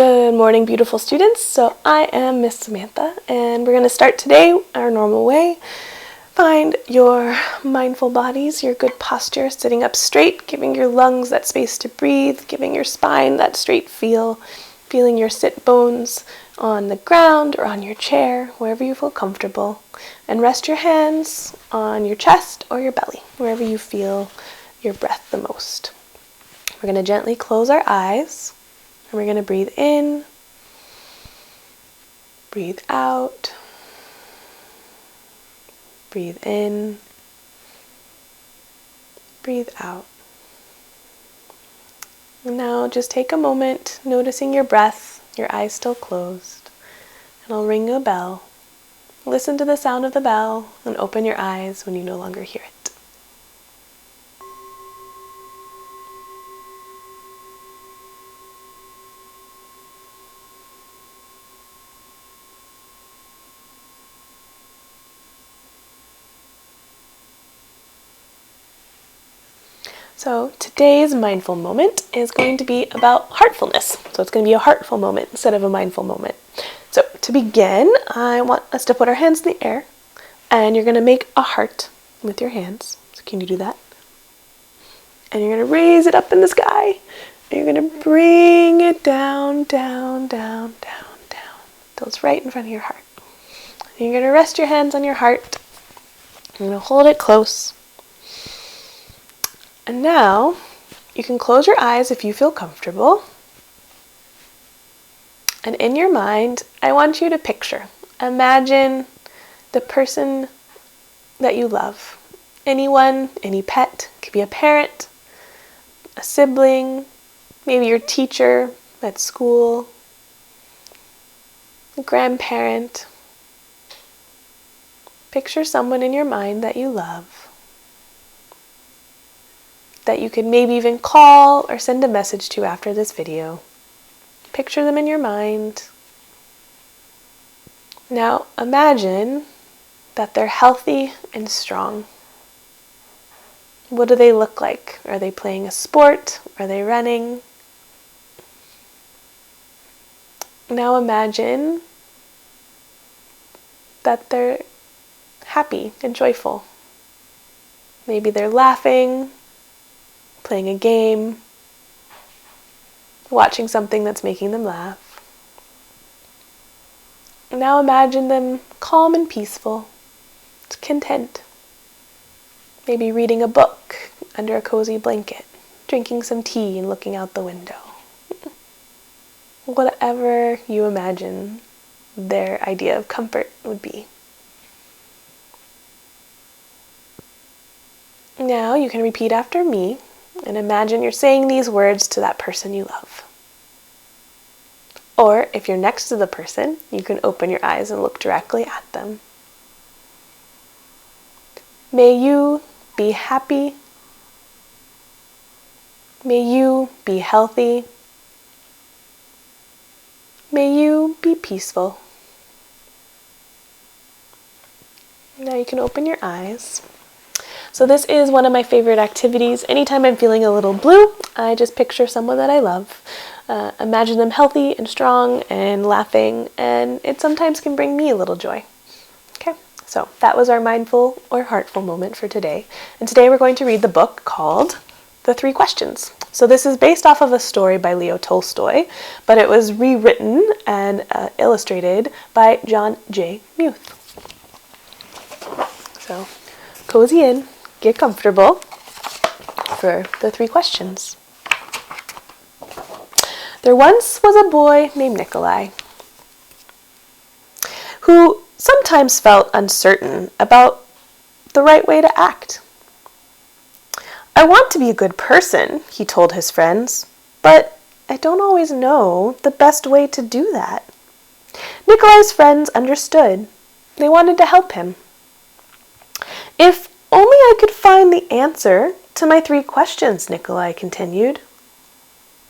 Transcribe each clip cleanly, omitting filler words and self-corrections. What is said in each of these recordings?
Good morning, beautiful students. So I am Miss Samantha, and we're going to start today our normal way. Find your mindful bodies, your good posture, sitting up straight, giving your lungs that space to breathe, giving your spine that straight feel, feeling your sit bones on the ground or on your chair, wherever you feel comfortable. And rest your hands on your chest or your belly, wherever you feel your breath the most. We're going to gently close our eyes. And we're going to breathe in, breathe out, breathe in, breathe out. And now just take a moment noticing your breath, your eyes still closed. And I'll ring a bell. Listen to the sound of the bell and open your eyes when you no longer hear it. So today's mindful moment is going to be about heartfulness. So it's going to be a heartful moment instead of a mindful moment. So to begin, I want us to put our hands in the air, and you're going to make a heart with your hands. So can you do that? And you're going to raise it up in the sky, and you're going to bring it down, down, down, down, down, till it's right in front of your heart. And you're going to rest your hands on your heart. You're going to hold it close. And now, you can close your eyes if you feel comfortable. And in your mind, I want you to imagine the person that you love. Anyone, any pet, it could be a parent, a sibling, maybe your teacher at school, a grandparent. Picture someone in your mind that you love, that you could maybe even call or send a message to after this video. Picture them in your mind. Now imagine that they're healthy and strong. What do they look like? Are they playing a sport? Are they running? Now imagine that they're happy and joyful. Maybe they're laughing, playing a game, watching something that's making them laugh. Now imagine them calm and peaceful, content. Maybe reading a book under a cozy blanket, drinking some tea and looking out the window. Whatever you imagine their idea of comfort would be. Now you can repeat after me. And imagine you're saying these words to that person you love. Or if you're next to the person, you can open your eyes and look directly at them. May you be happy. May you be healthy. May you be peaceful. Now you can open your eyes. So this is one of my favorite activities. Anytime I'm feeling a little blue, I just picture someone that I love. Imagine them healthy and strong and laughing, and it sometimes can bring me a little joy. Okay, so that was our mindful or heartful moment for today. And today we're going to read the book called The 3 Questions. So this is based off of a story by Leo Tolstoy, but it was rewritten and illustrated by John J. Muth. So cozy in. Get comfortable for the 3 questions. There once was a boy named Nikolai who sometimes felt uncertain about the right way to act. I want to be a good person, he told his friends, but I don't always know the best way to do that. Nikolai's friends understood. They wanted to help him. If only I could find the answer to my 3 questions, Nikolai continued.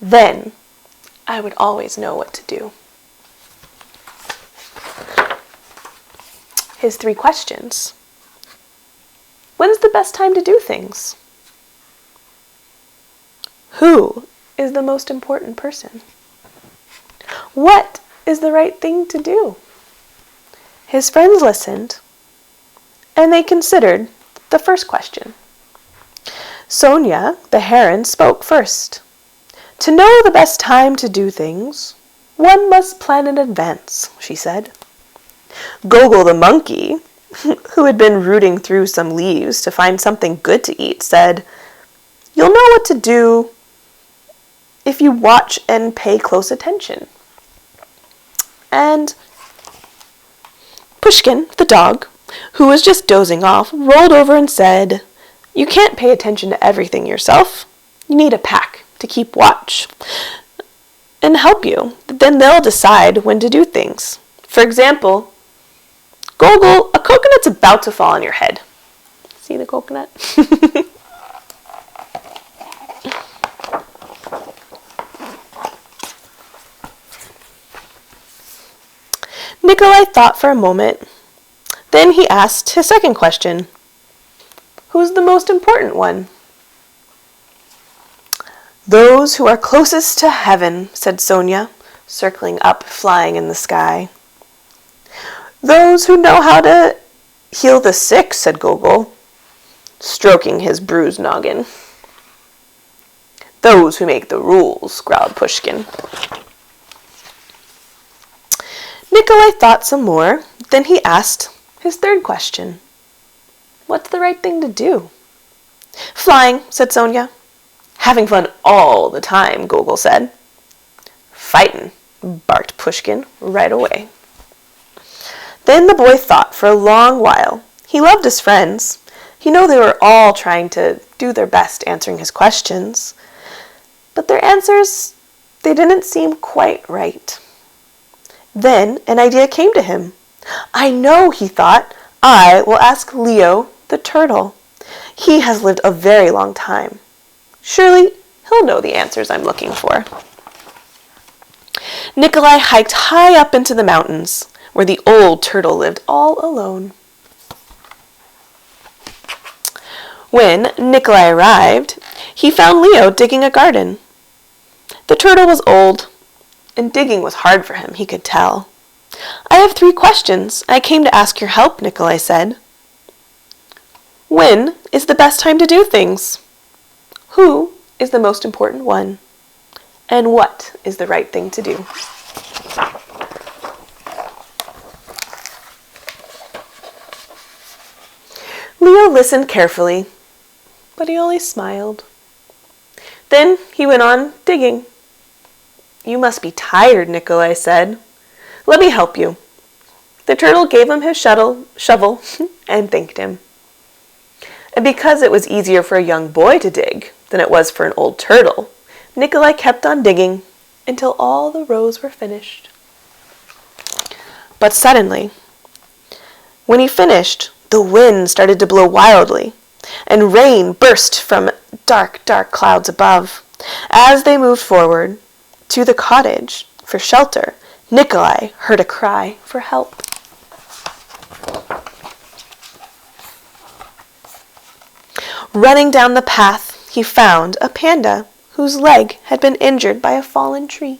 Then I would always know what to do. His 3 questions. When's the best time to do things? Who is the most important person? What is the right thing to do? His friends listened, and they considered the first question. Sonia, the heron, spoke first. To know the best time to do things, one must plan in advance, she said. Gogol the monkey, who had been rooting through some leaves to find something good to eat, said, You'll know what to do if you watch and pay close attention. And Pushkin, the dog, who was just dozing off, rolled over and said, You can't pay attention to everything yourself. You need a pack to keep watch and help you. Then they'll decide when to do things. For example, Gogol, a coconut's about to fall on your head. See the coconut? Nikolai thought for a moment. Then he asked his second question. Who's the most important one? Those who are closest to heaven, said Sonia, circling up, flying in the sky. Those who know how to heal the sick, said Gogol, stroking his bruised noggin. Those who make the rules, growled Pushkin. Nikolai thought some more. Then he asked his third question. What's the right thing to do? Flying, said Sonia. Having fun all the time, Gogol said. Fightin', barked Pushkin right away. Then the boy thought for a long while. He loved his friends. He knew they were all trying to do their best answering his questions. But their answers, they didn't seem quite right. Then an idea came to him. I know, he thought. I will ask Leo the turtle. He has lived a very long time. Surely he'll know the answers I'm looking for. Nikolai hiked high up into the mountains, where the old turtle lived all alone. When Nikolai arrived, he found Leo digging a garden. The turtle was old, and digging was hard for him, he could tell. I have 3 questions. I came to ask your help, Nikolai said. When is the best time to do things? Who is the most important one? And what is the right thing to do? Leo listened carefully, but he only smiled. Then he went on digging. You must be tired, Nikolai said. Let me help you. The turtle gave him his shovel and thanked him. And because it was easier for a young boy to dig than it was for an old turtle, Nikolai kept on digging until all the rows were finished. But suddenly, when he finished, the wind started to blow wildly, and rain burst from dark, dark clouds above. As they moved forward to the cottage for shelter, Nikolai heard a cry for help. Running down the path, he found a panda whose leg had been injured by a fallen tree.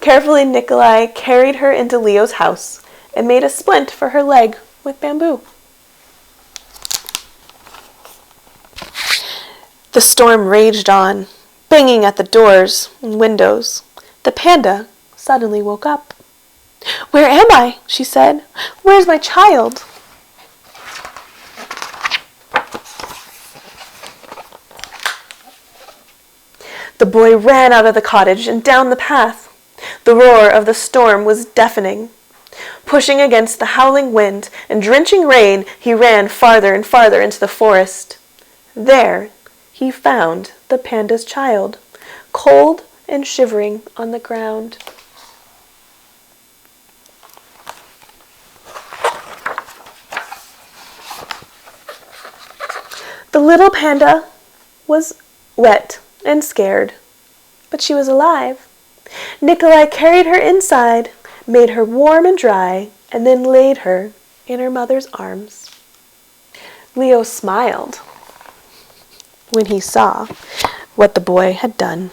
Carefully, Nikolai carried her into Leo's house and made a splint for her leg with bamboo. The storm raged on, banging at the doors and windows. The panda suddenly woke up. Where am I? She said. Where's my child? The boy ran out of the cottage and down the path. The roar of the storm was deafening. Pushing against the howling wind and drenching rain, he ran farther and farther into the forest. There, he found the panda's child, cold and shivering on the ground. The little panda was wet and scared, but she was alive. Nikolai carried her inside, made her warm and dry, and then laid her in her mother's arms. Leo smiled. when he saw what the boy had done.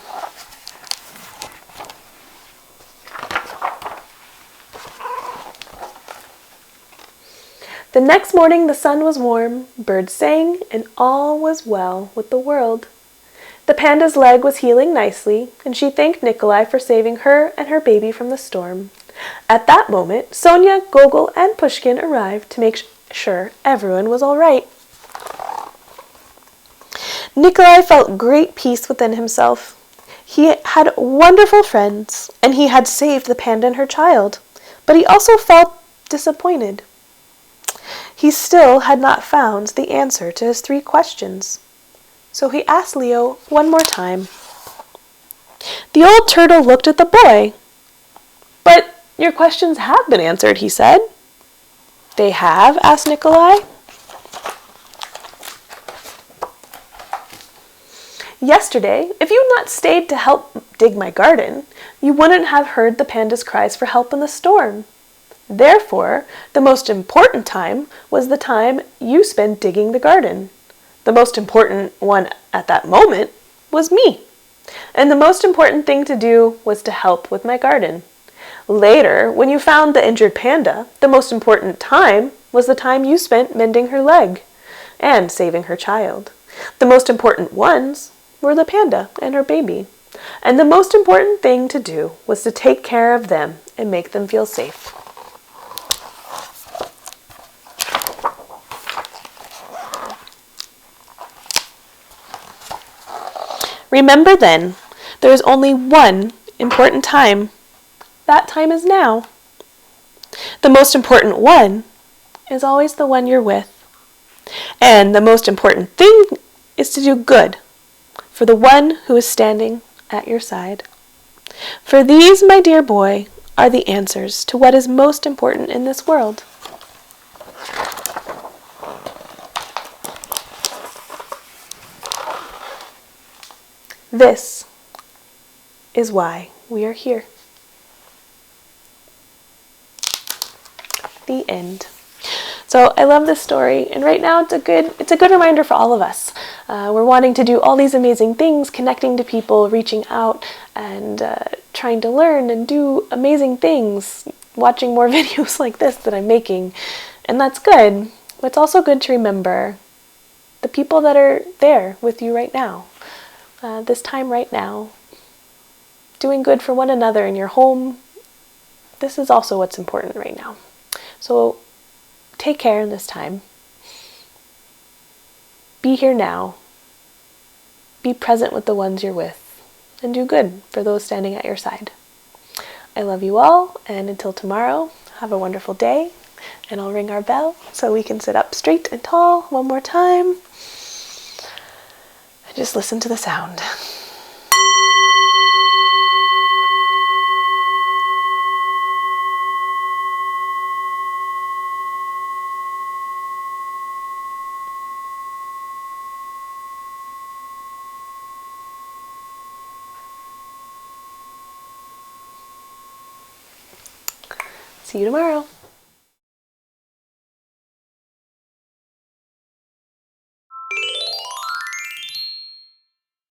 The next morning the sun was warm, birds sang, and all was well with the world. The panda's leg was healing nicely, and she thanked Nikolai for saving her and her baby from the storm. At that moment, Sonia, Gogol, and Pushkin arrived to make sure everyone was all right. Nikolai felt great peace within himself. He had wonderful friends, and he had saved the panda and her child, but he also felt disappointed. He still had not found the answer to his 3 questions. So he asked Leo one more time. The old turtle looked at the boy. "But your questions have been answered," he said. "They have?" asked Nikolai. "Yesterday, if you had not stayed to help dig my garden, you wouldn't have heard the panda's cries for help in the storm. Therefore, the most important time was the time you spent digging the garden. The most important one at that moment was me. And the most important thing to do was to help with my garden. Later, when you found the injured panda, the most important time was the time you spent mending her leg and saving her child. The most important ones were the panda and her baby. And the most important thing to do was to take care of them and make them feel safe." Remember then, there is only one important time. That time is now. The most important one is always the one you're with. And the most important thing is to do good for the one who is standing at your side. For these, my dear boy, are the answers to what is most important in this world. This is why we are here. The end. So I love this story, and right now it's a good reminder for all of us. We're wanting to do all these amazing things, connecting to people, reaching out, and trying to learn and do amazing things, watching more videos like this that I'm making, and that's good. But it's also good to remember the people that are there with you right now. This time right now, doing good for one another in your home, this is also what's important right now. So take care in this time. Be here now. Be present with the ones you're with, and do good for those standing at your side. I love you all, and until tomorrow, have a wonderful day, and I'll ring our bell so we can sit up straight and tall one more time. Just listen to the sound. See you tomorrow.